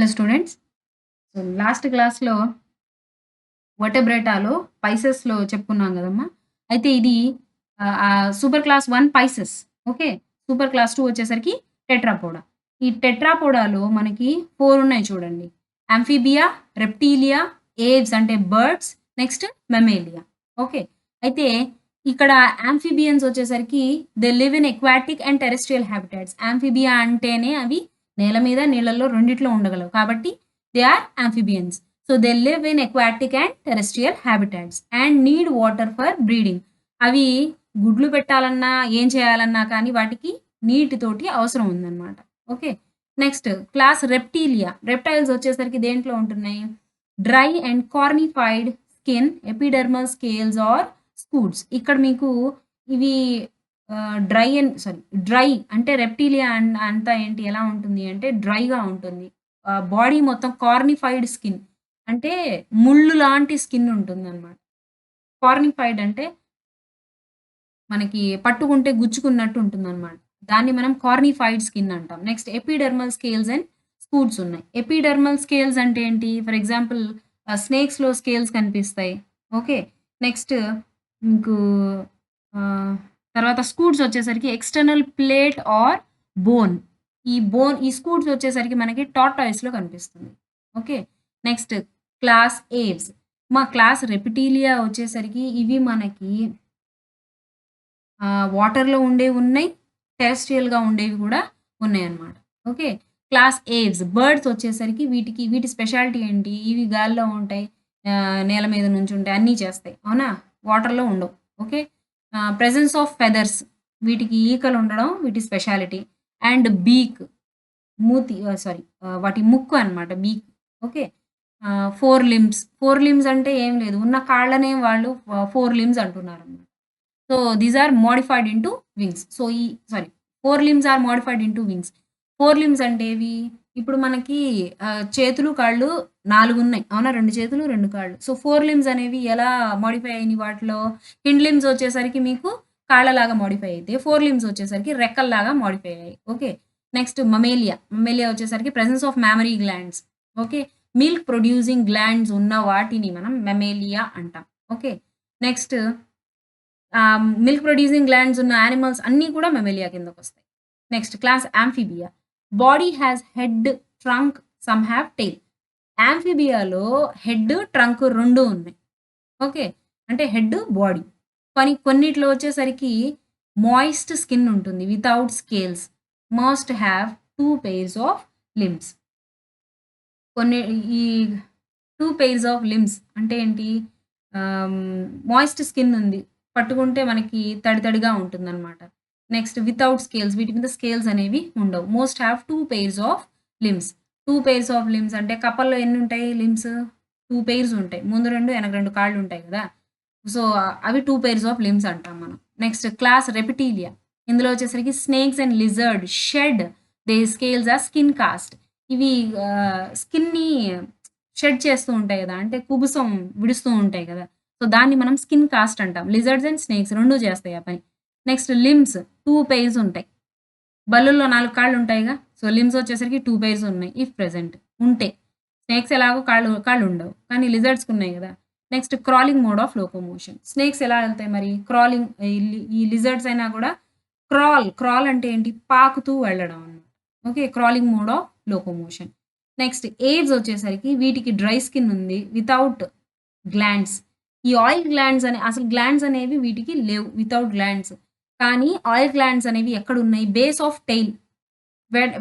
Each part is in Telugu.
Hello students. సో లాస్ట్ క్లాస్‌లో వర్టెబ్రేటాలో పైసెస్‌లో చెప్పుకున్నాం గదమ్మా! అయితే ఇది super class 1 pisces. Okay. Super class 2 వచ్చేసరికి టెట్రాపోడా. ఈ టెట్రాపోడాలో మనకి 4 ఉన్నాయి చూడండి. యాంఫిబియా, రెప్టీలియా, ఏవ్స్ అంటే బర్డ్స్, నెక్స్ట్ మమ్మేలియా. ఓకే. అయితే ఇక్కడ యాంఫిబియన్స్ వచ్చేసరికి they live in aquatic and terrestrial habitats. Amphibia అంటేనే అవి నేల మీద, నీళ్ళల్లో రెండిట్లో ఉండగలవు. కాబట్టి they are amphibians. So they live in aquatic and terrestrial habitats and need water for breeding. అవి గుడ్లు పెట్టాలన్నా, ఏం చేయాలన్నా కానీ వాటికి నీటితోటి అవసరం ఉందన్నమాట. Okay. Next class reptilia. Reptiles వచ్చేసరికి దేంట్లో ఉంటున్నాయి? Dry and cornified skin, epidermal scales or scutes. ఇక్కడ మీకు ఇవి డ్రై అంటే రెప్టీలియా అంతా ఏంటి ఎలా ఉంటుంది అంటే డ్రైగా ఉంటుంది. బాడీ మొత్తం కార్నిఫైడ్ స్కిన్ అంటే ముళ్ళు లాంటి స్కిన్ ఉంటుందన్నమాట. కార్నిఫైడ్ అంటే మనకి పట్టుకుంటే గుచ్చుకున్నట్టు ఉంటుందన్నమాట. దాన్ని మనం కార్నిఫైడ్ స్కిన్ అంటాం. నెక్స్ట్ ఎపిడెర్మల్ స్కేల్స్ అండ్ స్కూడ్స్ ఉన్నాయి. ఎపిడెర్మల్ స్కేల్స్ అంటే ఏంటి? ఫర్ ఎగ్జాంపుల్ స్నేక్స్‌లో స్కేల్స్ కనిపిస్తాయి. ఓకే. నెక్స్ట్ మీకు ఆహ్, తర్వాత స్కూడ్స్ వచ్చేసరికి ఎక్స్‌టర్నల్ ప్లేట్ ఆర్ బోన్. ఈ స్కూడ్స్ వచ్చేసరికి మనకి టార్టాయిస్‌లో కనిపిస్తుంది. Okay. Next class aves. Class reptilia వచ్చేసరికి ఇవి మనకి వాటర్‌లో ఉండేవున్నాయి. టెరెస్ట్రియల్‌గా ఉండేవి కూడా ఉన్నాయన్నమాట. ఓకే. క్లాస్ ఏవ్స్ బర్డ్స్ వచ్చేసరికి వీటి స్పెషాలిటీ ఏంటి? ఇవి గాల్లో ఉంటాయి. నేల మీద నుంచుంటాయి. అన్నీ చేస్తాయి. అవునా? వాటర్‌లో ఉండవు. ఓకే. ప్రెజెన్స్ ఆఫ్ ఫెదర్స్ వీటికి ఈకలు ఉండడం వీటి స్పెషాలిటీ. అండ్ బీక్ వాటి ముక్కు అన్నమాట బీక్. ఓకే. 4 లింబ్స్. 4 లింబ్స్ అంటే ఏం లేదు. ఉన్న కాళ్ళనే వాళ్ళు 4 లింబ్స్ అంటున్నారన్నమాట. So these are modified into wings. 4 limbs are modified into wings. 4 limbs అంటే ఏవి? ఇప్పుడు మనకి చేతులు, కాళ్ళు 4 ఉన్నాయి. అవునా? 2 చేతులు, 2 కాళ్ళు. సో 4 లింబ్స్ అనేవి ఎలా మోడిఫై అయినయి వాటిలో? హిండ్ లింబ్స్ వచ్చేసరికి మీకు కాళ్ళలాగా మోడిఫై అయితే, 4 లింబ్స్ వచ్చేసరికి రెక్కల్లాగా మోడిఫై అయ్యాయి. ఓకే. Next mammalia. మమ్మేలియా వచ్చేసరికి presence of mammary glands. Okay. Milk producing glands ఉన్న వాటిని మనం మమ్మేలియా అంటాం. Okay. Next milk producing glands ఉన్న యానిమల్స్ అన్నీ కూడా మమ్మేలియా కిందకొస్తాయి. Next class amphibia. Body has head, trunk, some have tail. యాంఫిబియాలో హెడ్, ట్రంక్ 2 ఉన్నాయి. ఓకే. అంటే హెడ్, బాడీ. కొన్నిట్లో వచ్చేసరికి మాయిస్ట్ స్కిన్ ఉంటుంది. Without scales. Must have 2 pairs of limbs. కొన్ని ఈ 2 పెయిర్స్ ఆఫ్ లింబ్స్ అంటే ఏంటి? మాయిస్ట్ స్కిన్ ఉంది. పట్టుకుంటే మనకి తడి తడిగా ఉంటుందనమాట. నెక్స్ట్ వితౌట్ స్కేల్స్ వీటి మీద స్కేల్స్ అనేవి ఉండవు. Most have 2 pairs of limbs. 2 pairs of limbs అంటే కప్పల్లో ఎన్నుంటాయి లింబ్స్? 2 పెయిర్స్ ఉంటాయి. ముందు 2 వెనక 2 కాళ్ళు ఉంటాయి కదా! సో, అవి 2 పెయిర్స్ ఆఫ్ లింబ్స్ అంటాం మనం. Next class reptilia. ఇందులో వచ్చేసరికి snakes and lizard shed their scales or skin cast. ఇవి స్కిన్‌ని షెడ్ చేస్తూ ఉంటాయి గదా! అంటే కుబుసం విడుస్తూ ఉంటాయి గదా! సో, దాన్ని మనం స్కిన్ కాస్ట్ అంటాం. లిజర్డ్స్ అండ్ స్నేక్స్ 2 చేస్తాయి ఆ పని. నెక్స్ట్ లింబ్స్ 2 పెయిర్స్ ఉంటాయి. బల్లుల్లో 4 కాళ్ళు ఉంటాయిగా. సో, లింబ్స్ వచ్చేసరికి 2 పెయిర్స్ ఉన్నాయి. ఇఫ్ ప్రెజెంట్ ఉంటే. స్నేక్స్ ఎలాగో కాళ్ళు ఉండవు. కానీ లిజర్డ్స్‌కి ఉన్నాయి గదా! Next crawling mode of locomotion. Snakes ఎలా ఎళ్తాయి మరి? క్రాలింగ్ ఈ లిజర్డ్స్ అయినా గూడా క్రాల్ అంటే ఏంటి? పాకుతూ వెళ్ళడం అన్నమాట. Okay. Crawling mode of locomotion. Next Aves వచ్చేసరికి వీటికి డ్రై స్కిన్ ఉంది. Without glands. ఈ ఆయిల్ గ్లాండ్స్ అసలు గ్లాండ్స్ అనేవి వీటికి లేవు. Without glands. కానీ ఆయిల్ గ్లాండ్స్ అనేవి ఎక్కడున్నాయి? Base of tail.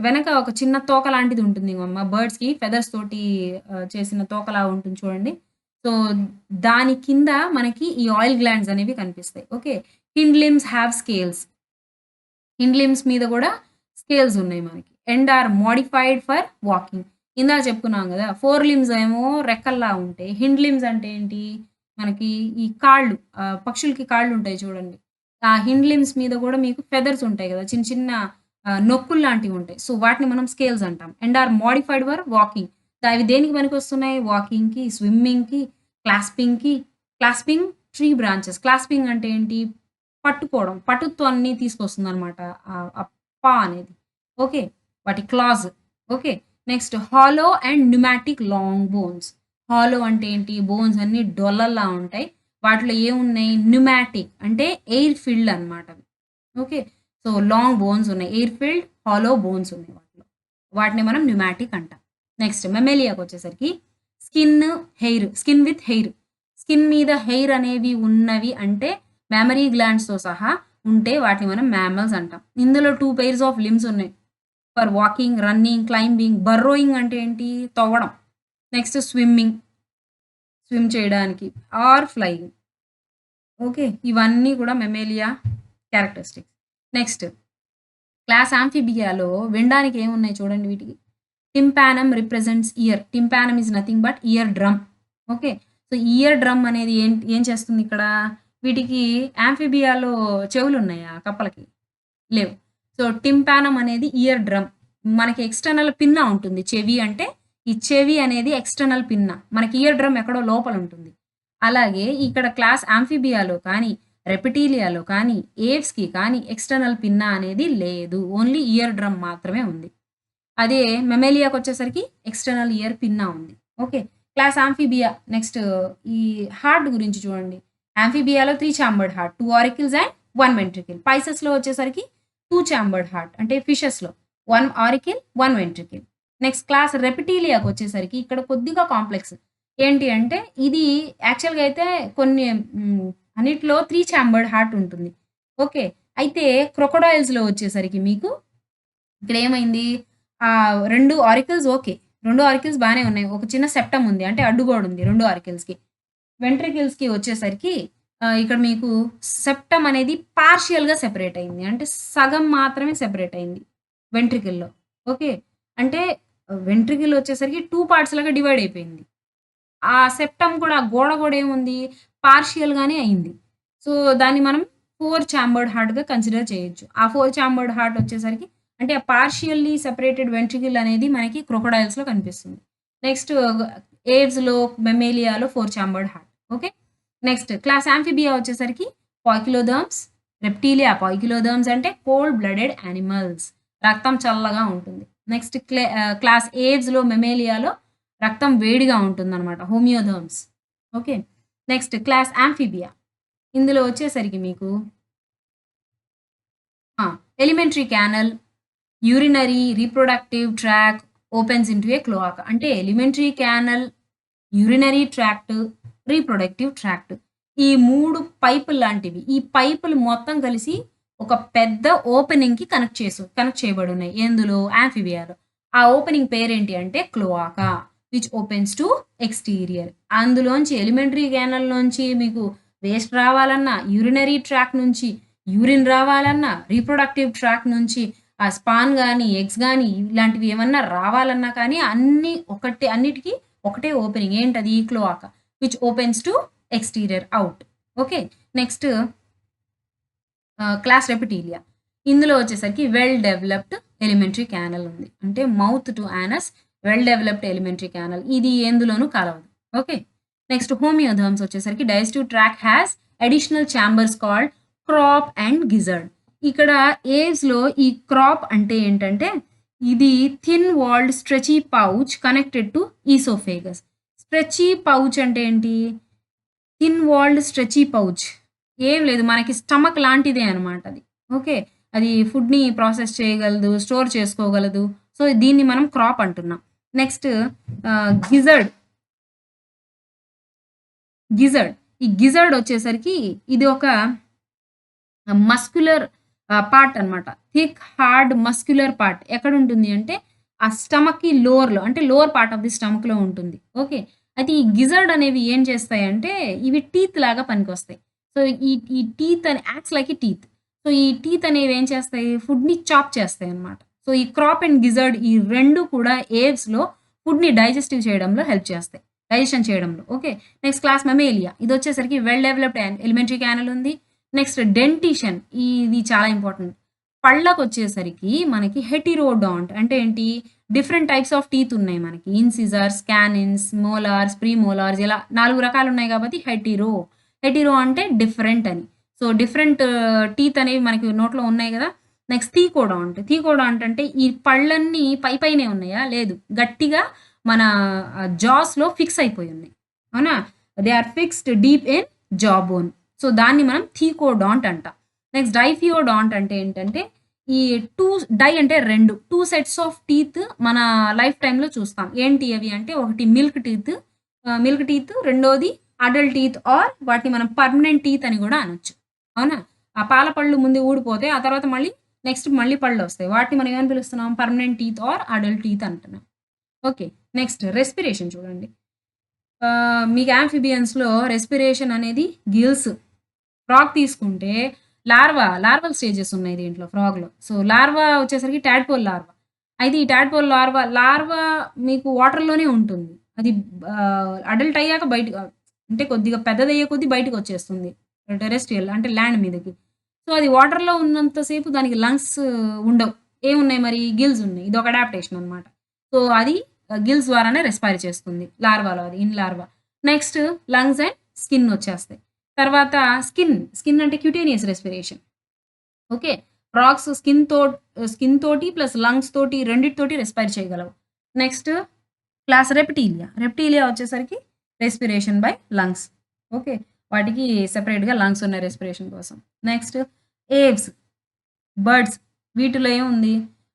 వెనక ఒక చిన్న తోక లాంటిది ఉంటుంది బర్డ్స్‌కి ఫెదర్స్ తోటి చేసిన తోకలా ఉంటుంది చూడండి. సో, దాని కింద మనకి ఈ ఆయిల్ గ్లాండ్స్ అనేవి కనిపిస్తాయి. Okay. Hind limbs have scales. Hind limbs మీద గూడా స్కేల్స్ ఉన్నాయి మనకి. And are modified for walking. ఇందాక చెప్పుకున్నాం గదా! 4 లింబ్స్ ఏమో రెక్కల్లా ఉంటే, హిండ్ లింబ్స్ అంటే ఏంటి? మనకి ఈ కాళ్ళు పక్షులకి కాళ్ళుంటాయి చూడండి. ఆ హిండ్ లింబ్స్ మీద గూడా మీకు ఫెదర్స్ ఉంటాయి గదా! చిన్న చిన్న నొక్కుల్లాంటివుంటాయి. సో, వాటిని మనం స్కేల్స్ అంటాం. And are modified for walking. అవి దేనికి పనికొస్తున్నాయి? వాకింగ్‌కి, స్విమ్మింగ్‌కి, క్లాస్పింగ్‌కి. Clasping tree branches. క్లాస్పింగ్ అంటే ఏంటి? పట్టుకోవడం. పటుత్వాన్ని తీసుకొస్తుందనమాట. ఆ పా అనేది. ఓకే. వాటి clause. Okay. Next hollow and pneumatic long bones. Hollow అంటే ఏంటి? బోన్స్ అన్నీ డొల్లల్లా ఉంటాయి. వాటిలో ఏమున్నాయి? న్యూమాటిక్ అంటే ఎయిర్ ఫిల్డ్ అనమాట అవి. ఓకే. సో, లాంగ్ బోన్స్ ఉన్నాయి. ఎయిర్ ఫిల్డ్, హాలో బోన్స్ ఉన్నాయి వాటిలో. వాటిని మనం న్యూమాటిక్ అంటాం. నెక్స్ట్ మెమేలియాకొచ్చేసరికి skin, hair. Skin with hair. Skin మీద హెయిర్ అనేవి ఉన్నవి అంటే మామరీ గ్లాండ్స్‌తో సహా ఉంటే వాటిని మనం మామ్మల్స్ అంటాం. ఇందులో 2 పెయిర్స్ ఆఫ్ లింబ్స్ ఉన్నాయి. For walking, running, climbing. Burrowing అంటే ఏంటి? తవ్వడం. Next swimming. స్విమ్ చేయడానికి ఆర్ ఫ్లయింగ్. ఓకే. ఇవన్నీ కూడా మెమేలియా క్యారెక్టరిస్టిక్స్. నెక్స్ట్ క్లాస్ యాంఫిబియాలో వినడానికి ఏమున్నాయి చూడండి వీటికి. Tympanum represents ear. Tympanum is nothing but ear drum. Okay. So, ear drum అనేది ఏం చేస్తుంది ఇక్కడ? వీటికి యాంఫిబియాలో చెవులున్నాయా కప్పలకి? లేవు. సో, టింపానమ్ అనేది ఇయర్ డ్రమ్. మనకి ఎక్స్‌టర్నల్ పిన్నా ఉంటుంది. చెవి అంటే ఈ చెవి అనేది ఎక్స్‌టర్నల్ పిన్నా. మనకి ఇయర్ డ్రమ్ ఎక్కడో లోపల ఉంటుంది. అలాగే ఇక్కడ క్లాస్ యాంఫిబియాలో కానీ, రెప్టిలియాలో కానీ, ఏవ్స్‌కి కానీ ఎక్స్‌టర్నల్ పిన్నా అనేది లేదు. ఓన్లీ ఇయర్ డ్రమ్ మాత్రమే ఉంది. అదే మెమేలియాకొచ్చేసరికి ఎక్స్‌టర్నల్ ఇయర్ పిన్నా ఉంది. ఓకే. క్లాస్ యాంఫిబియా నెక్స్ట్ ఈ హార్ట్ గురించి చూడండి. యాంఫిబియాలో 3 chambered heart, 2 auricles and 1 ventricle. పైసెస్‌లో వచ్చేసరికి 2 చాంబర్డ్ హార్ట్ అంటే ఫిషెస్‌లో 1 ఆరికిల్, 1 వెంట్రికిల్. నెక్స్ట్ క్లాస్ రెప్టిలియాకొచ్చేసరికి ఇక్కడ కొద్దిగా కాంప్లెక్స్. ఏంటి అంటే ఇది యాక్చువల్‌గా అయితే కొన్ని అన్నిట్లో 3 చాంబర్డ్ హార్ట్ ఉంటుంది. ఓకే. అయితే క్రొకొడైల్స్‌లో వచ్చేసరికి మీకు ఇక్కడ ఏమైంది? 2 ఆరికిల్స్ ఓకే. 2 ఆరికిల్స్ బానే ఉన్నాయి. ఒక చిన్న సెప్టమ్ ఉంది. అంటే అడ్డుగోడుంది 2 ఆరికిల్స్‌కి. వెంట్రికిల్స్‌కి వచ్చేసరికి ఇక్కడ మీకు సెప్టమ్ అనేది పార్షియల్‌గా సెపరేట్ అయింది. అంటే సగం మాత్రమే సెపరేట్ అయింది వెంట్రికిల్‌లో. ఓకే. అంటే వెంట్రికిల్ వచ్చేసరికి 2 పార్ట్స్ లాగా డివైడ్ అయిపోయింది. ఆ సెప్టమ్ కూడా గోడ గూడా ఏముంది? పార్షియల్‌గానే అయింది. సో, దాన్ని మనం 4 చాంబర్డ్ హార్ట్‌గా కన్సిడర్ చేయొచ్చు. ఆ 4 చాంబర్డ్ హార్ట్ వచ్చేసరికి అంటే ఆ పార్షియల్లీ సెపరేటెడ్ వెంట్రికిల్ అనేది మనకి క్రొకొడైల్స్‌లో కనిపిస్తుంది. నెక్స్ట్ ఏవ్స్‌లో, మెమేలియాలో 4 chambered heart. Okay. Next class amphibia వచ్చేసరికి పాయికిలోడర్మ్స్, రెప్టిలియా. పాయికిలోడర్మ్స్ అంటే కోల్డ్ బ్లడెడ్ యానిమల్స్. రక్తం చల్లగా ఉంటుంది. నెక్స్ట్ క్లాస్ ఏవ్స్‌లో, మెమేలియాలో రక్తం వేడిగా ఉంటుందనమాట. Homeotherms. Okay. Next class amphibia. ఇందులో వచ్చేసరికి మీకు alimentary canal, urinary, reproductive tract opens into a cloaca. అంటే alimentary canal, urinary tract, reproductive tract. ఈ 3 పైపులు లాంటివి. ఈ పైపులు మొత్తం కలిసి ఒక పెద్ద ఓపెనింగ్‌కి కనెక్ట్ చేయబడి ఉన్నాయి. ఎందులో? యాంఫిబియాలో. ఆ ఓపెనింగ్ పేరేంటి అంటే క్లోఆకా విచ్ ఓపెన్స్ టు ఎక్స్‌టీరియర్. అందులోంచి ఎలిమెంటరీ క్యానల్‌లోంచి మీకు వేస్ట్ రావాలన్నా, యూరినరీ ట్రాక్ నుంచి యూరిన్ రావాలన్నా, రీప్రొడక్టివ్ ట్రాక్ నుంచి ఆ స్పాన్ గాని, ఎగ్స్ గాని ఇలాంటివి ఏమన్నా రావాలన్నా కానీ అన్నిటికి ఒకటే ఓపెనింగ్. ఏంటది? Cloaca which opens to exterior out. Okay. Next class reptilia. ఇందులో వచ్చేసరికి వెల్ డెవలప్డ్ ఎలిమెంటరీ క్యానల్ ఉంది. అంటే mouth to anus well developed alimentary canal. ఇది ఎందులోనూ కలవదు. ఓకే. నెక్స్ట్ హోమియోడర్మ్స్ వచ్చేసరికి digestive tract has additional chambers called crop and gizzard. ఇక్కడ ఏవ్స్‌లో ఈ క్రాప్ అంటే ఏంటంటే ఇది thin walled stretchy pouch connected to oesophagus. Stretchy pouch అంటే ఏంటి? Thin walled stretchy pouch. ఏం లేదు మనకి స్టమక్ లాంటిదే అనమాట అది. ఓకే. అది ఫుడ్‌ని ప్రాసెస్ చేయగలదు, స్టోర్ చేసుకోగలదు. సో, దీన్ని మనం క్రాప్ అంటున్నాం. Next gizzard. గిజర్డ్. ఈ గిజర్డ్ వచ్చేసరికి ఇది ఒక మస్క్యులర్ పార్ట్ అనమాట. Thick, hard muscular part. ఎక్కడుంటుంది అంటే ఆ స్టమక్‌కి లోవర్‌లో అంటే లోవర్ పార్ట్ ఆఫ్ ది స్టమక్‌లో ఉంటుంది. ఓకే. అయితే ఈ గిజర్డ్ అనేవి ఏం చేస్తాయంటే ఇవి టీత్ లాగా పనికొస్తాయి. సో, ఈ టీత్ అని acts like a teeth. So, ఈ టీత్ అనేవి ఏం చేస్తాయి? ఫుడ్‌ని చాప్ చేస్తాయన్నమాట. సో, ఈ క్రాప్ అండ్ గిజర్డ్ ఈ 2 కూడా ఏవ్స్‌లో ఫుడ్‌ని డైజెస్టివ్ చేయడంలో హెల్ప్ చేస్తాయి. డైజెషన్ చేయడంలో. ఓకే. Next class mammalia. ఇదొచ్చేసరికి వెల్ డెవలప్డ్ ఎలిమెంటరీ క్యానల్ ఉంది. Next dentition. ఇది చాలా ఇంపార్టెంట్. పళ్ళకొచ్చేసరికి మనకి హెటిరోడాంట్ అంటే ఏంటి? డిఫరెంట్ టైప్స్ ఆఫ్ టీత్ ఉన్నాయి మనకి. ఇన్సిజర్స్, కానిన్స్, మోలార్స్, ప్రీమోలార్స్ ఇలా 4 రకాలున్నాయి కాబట్టి హెటిరో. హెటిరో అంటే డిఫరెంట్ అని. సో, డిఫరెంట్ టీత్ అనేవి మనకి నోట్లో ఉన్నాయి గదా! నెక్స్ట్ థీకోడాంట్ అంటే ఈ పళ్ళన్నీ పైనే ఉన్నాయా? లేదు. గట్టిగా మన జాస్‌లో ఫిక్స్ అయిపోయి ఉన్నాయి. అవునా? They are fixed deep in jaw bone. So, దాన్ని మనం థీకోడాంట్ అంటాం. నెక్స్ట్ డైఫియోడాంట్ అంటే ఏంటంటే, ఈ 2 డై అంటే 2 సెట్స్ ఆఫ్ టీత్ మన లైఫ్ టైమ్‌లో చూస్తాం. ఏంటి అవి అంటే, ఒకటి మిల్క్ టీత్, రెండోది అడల్ట్ టీత్ ఆర్ వాటిని మనం పర్మనెంట్ టీత్ అని గూడా అనొచ్చు. అవునా? ఆ పాల పళ్ళు ముందు ఊడిపోతే, ఆ తర్వాత మళ్ళీ పళ్ళొస్తాయి. వాటిని మనం ఏమని పిలుస్తున్నాం? Permanent teeth or adult teeth అంటున్నాం. ఓకే. నెక్స్ట్ రెస్పిరేషన్ చూడండి. మీకు యాంఫిబియన్స్‌లో రెస్పిరేషన్ అనేది గిల్స్. ఫ్రాగ్ తీసుకుంటే లార్వల్ స్టేజెస్ ఉన్నాయి దీంట్లో ఫ్రాగ్‌లో. సో, లార్వా వచ్చేసరికి టాడ్‌పోల్ లార్వా. అయితే ఈ టాడ్‌పోల్ లార్వా మీకు వాటర్‌లోనే ఉంటుంది. అది అడల్ట్ అయ్యాక అంటే కొద్దిగా పెద్దదయ్యే కొద్దీ బయటికొచ్చేస్తుంది. టెరెస్ట్రియల్ అంటే ల్యాండ్ మీదకి. సో, అది వాటర్‌లో ఉన్నంత సేపు దానికి లంగ్స్ ఉండవు. ఏమున్నాయి మరి? గిల్స్ ఉన్నాయి. ఇదొక అడాప్టేషన్ అన్నమాట. సో, అది గిల్స్ ద్వారానే రెస్పైర్ చేస్తుంది. లార్వాలో అది in larva. Next lungs and skin వచ్చేస్తాయి. తర్వాత స్కిన్ అంటే cutaneous respiration. Okay. Frogs skin తోటి ప్లస్ లంగ్స్ తోటి రెండిటితోటి రెస్పైర్ చేయగలవు. నెక్స్ట్ క్లాస్ రెప్టిలియా వచ్చేసరికి రెస్పిరేషన్ బై లంగ్స్. ఓకే. వాటికి సెపరేట్‌గా లంగ్స్ ఉన్నాయి రెస్పిరేషన్ కోసం. నెక్స్ట్ ఏవ్స్, బర్డ్స్ వీటిలో ఏముంది?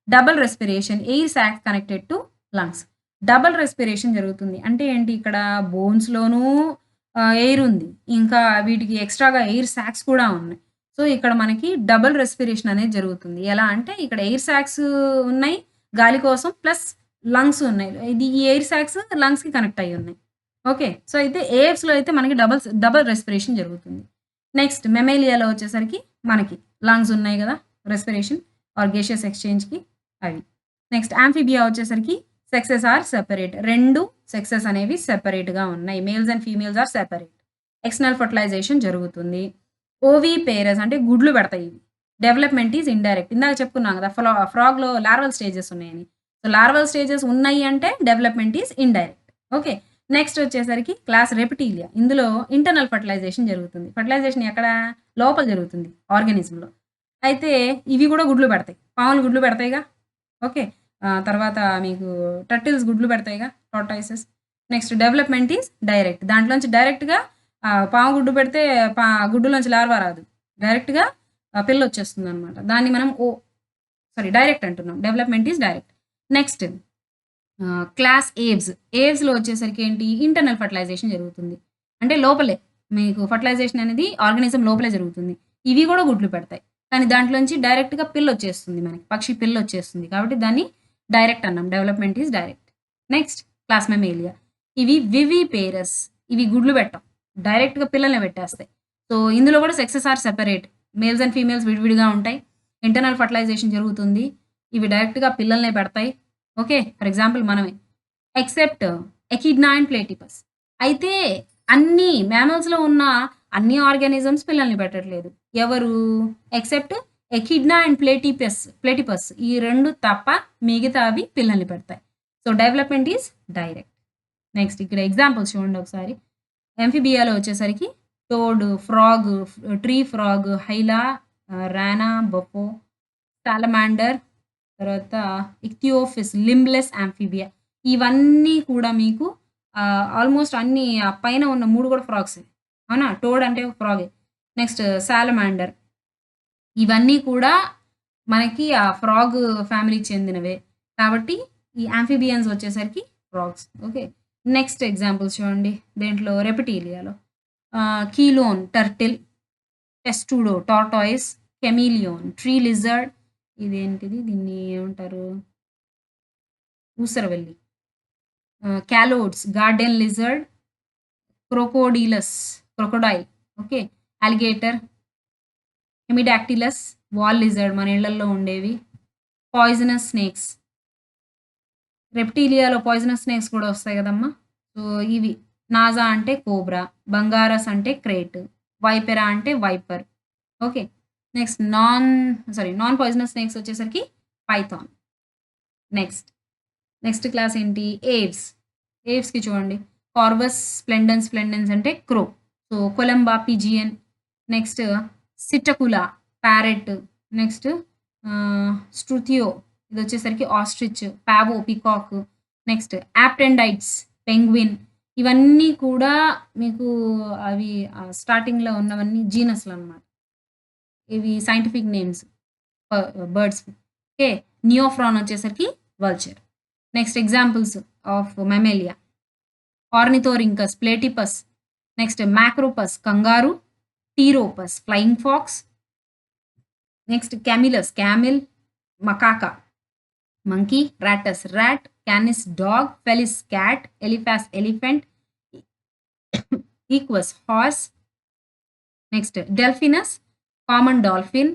Double respiration air sac connected to lungs. Double respiration జరుగుతుంది. అంటే ఏంటి ఇక్కడ బోన్స్‌లోనూ ఎయిర్ ఉంది. ఇంకా వీటికి ఎక్స్‌ట్రాగా ఎయిర్ సాక్స్ కూడా ఉన్నాయి. సో, ఇక్కడ మనకి డబుల్ రెస్పిరేషన్ అనేది జరుగుతుంది. ఎలా అంటే ఇక్కడ ఎయిర్ సాక్స్ ఉన్నాయి గాలి కోసం ప్లస్ లంగ్స్ ఉన్నాయి. ఈ ఎయిర్ సాక్స్ లంగ్స్‌కి కనెక్ట్ అయ్యి ఉన్నాయి. ఓకే. సో, అయితే ఏవ్స్‌లో అయితే మనకి డబుల్ రెస్పిరేషన్ జరుగుతుంది. నెక్స్ట్ మెమేలియాలో వచ్చేసరికి మనకి లంగ్స్ ఉన్నాయి గదా! రెస్పిరేషన్ ఆర్ గేషియస్ ఎక్స్‌చేంజ్‌కి అవి. నెక్స్ట్ యాంఫిబియా వచ్చేసరికి సెక్సెస్ ఆర్ సెపరేట్. 2 సెక్సెస్ అనేవి సెపరేట్‌గా ఉన్నాయి. Males and females are separate. External fertilization జరుగుతుంది. ఓవిపేరస్ అంటే గుడ్లు పెడతాయి ఇవి. Development is indirect. ఇందాక చెప్పుకున్నాం గదా! ఫ్రాగ్‌లో లార్వల్ స్టేజెస్ ఉన్నాయని. సో, లార్వల్ స్టేజెస్ ఉన్నాయి అంటే development is indirect. Okay. Next వచ్చేసరికి క్లాస్ రెప్టిలియా. ఇందులో ఇంటర్నల్ ఫెర్టిలైజేషన్ జరుగుతుంది. ఫెర్టిలైజేషన్ ఎక్కడ? లోపల జరుగుతుంది ఆర్గానిజంలో. అయితే ఇవి గూడా గుడ్లు పెడతాయి. పాములు గుడ్లు పెడతాయిగా. ఓకే. తర్వాత మీకు టర్టిల్స్ గుడ్లు పెడతాయిగా tortoises. Next development is direct. దాంట్లోంచి డైరెక్ట్‌గా పాము గుడ్డు పెడితే గుడ్డులోంచి లార్వా రాదు. డైరెక్ట్‌గా పిల్లొచ్చేస్తుందనమాట. దాన్ని మనం డైరెక్ట్ అంటున్నాం. Development is direct. Next class ఏవ్స్‌లో వచ్చేసరికి ఏంటి? ఇంటర్నల్ ఫెర్టిలైజేషన్ జరుగుతుంది. అంటే లోపలే. మీకు ఫెర్టిలైజేషన్ అనేది ఆర్గానిజం లోపలే జరుగుతుంది. ఇవి గూడా గుడ్లు పెడతాయి. కానీ దాంట్లోంచి డైరెక్ట్‌గా పిల్లొచ్చేస్తుంది మనకి. పక్షి పిల్లొచ్చేస్తుంది. కాబట్టి దాన్ని డైరెక్ట్ అన్నాం. Development is direct. Next class mammalia. ఇవి వివిపేరస్. ఇవి గుడ్లు పెట్టవు. డైరెక్ట్‌గా పిల్లల్ని పెట్టేస్తాయి. సో, ఇందులో కూడా sexes are separate. Males and females విడివిడిగా ఉంటాయి. ఇంటర్నల్ ఫెర్టిలైజేషన్ జరుగుతుంది. ఇవి డైరెక్ట్‌గా పిల్లల్నే పెడతాయి. ఓకే. ఫర్ ఎగ్జాంపుల్ మనమే. Except echidna and platypus. అయితే అన్ని మామ్మల్స్‌లో ఉన్న అన్ని ఆర్గానిజమ్స్ పిల్లల్ని పెట్టట్లేదు. ఎవరు? ఎక్సెప్ట్ ఎకిడ్నా అండ్ ప్లేటిపస్ ఈ 2 తప్ప మిగతావి పిల్లల్ని పెడతాయి. So, development is direct. Next ఇక్కడ ఎగ్జాంపుల్స్ చూడండి ఒకసారి. యాంఫిబియాలో వచ్చేసరికి toad, frog, tree frog, Hyla, Rana, Bufo, salamander, తర్వాత ఇక్థియోఫిస్, లింబ్లెస్ యాంఫిబియా. ఇవన్నీ కూడా మీకు ఆల్మోస్ట్ అన్నీ పైన ఉన్న 3 కూడా ఫ్రాగ్సే. అవునా? టోడ్ అంటే ఫ్రాగే. Next salamander. ఇవన్నీ కూడా మనకి ఆ ఫ్రాగ్ ఫ్యామిలీకి చెందినవే. కాబట్టి ఈ యాంఫిబియన్స్ వచ్చేసరికి ఫ్రాగ్స్. ఓకే. నెక్స్ట్ ఎగ్జాంపుల్స్ చూడండి. దేంట్లో రెప్టిలియాలో chelone turtle, testudo tortoise, chameleon tree lizard. ఇదేంటిది? దీన్ని ఏమంటారు? ఊసరవెల్లి. Calotes garden lizard, crocodile. Okay. Alligator, hemidactylus, wall lizard మన ఇళ్లల్లో ఉండేవి. Poisonous snakes. రెప్టిలియాలో పాయిజనస్ స్నేక్స్ కూడా వస్తాయి కదమ్మా! సో, ఇవి నాజా అంటే కోబ్రా, బంగారస్ అంటే క్రేట్, వైపెరా అంటే viper. Okay. Next non poisonous snakes వచ్చేసరికి పైథాన్. నెక్స్ట్ క్లాస్ ఏంటి? ఏవ్స్‌కి చూడండి. కార్వస్ స్ప్లెండెన్స్ అంటే crow. So, columba pigeon. Next psittacula parrot. Next struthio ఇది వచ్చేసరికి ostrich, pavo peacock, next aptenodytes penguin. ఇవన్నీ కూడా మీకు అవి స్టార్టింగ్‌లో ఉన్నవన్నీ జీనస్‌లనమాట. ఇవి సైంటిఫిక్ నేమ్స్ బర్డ్స్‌వి. ఓకే. నియోఫ్రాన్ వచ్చేసరికి vulture. Next examples of mammalia. Ornithorhynchus platypus, next macropus kangaroo, pteropus flying fox, next camelus camel, macaca monkey, రాటస్ rat, canis dog, felis cat, elephas elephant, equus horse. Next delphinus common dolphin,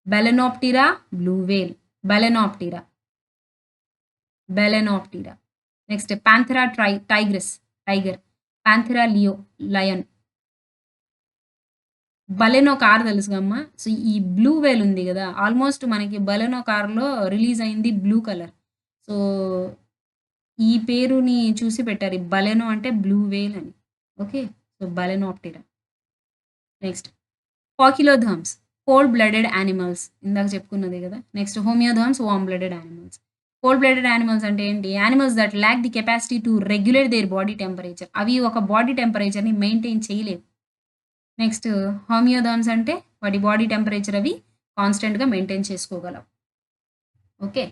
balaenoptera blue whale, balaenoptera balaenoptera. Next panthera tigris tiger, panthera leo lion. Baleno car తెలుసుగమ్మా. సో, ఈ బ్లూ వేల్ ఉంది గదా! ఆల్మోస్ట్ మనకి బలెనో కార్‌లో రిలీజ్ అయింది బ్లూ కలర్. సో, ఈ పేరుని చూసి పెట్టారు. ఈ బలెనో అంటే బ్లూ వేల్ అని. Okay. So, balaenoptera. Next poikilotherms cold blooded animals ఇందాక చెప్పుకున్నదే గదా! Next homeotherms warm blooded animals. Cold blooded animals అంటే ఏంటి? Animals that lack the capacity to regulate their body temperature. అవి ఒక బాడీ టెంపరేచర్‌ని మెయింటైన్ చేయలేవు. నెక్స్ట్ హోమియోథర్మ్స్ అంటే వాటి బాడీ టెంపరేచర్ అవి కాన్స్టెంట్‌గా మెయింటైన్ చేసుకోగలవు. ఓకే.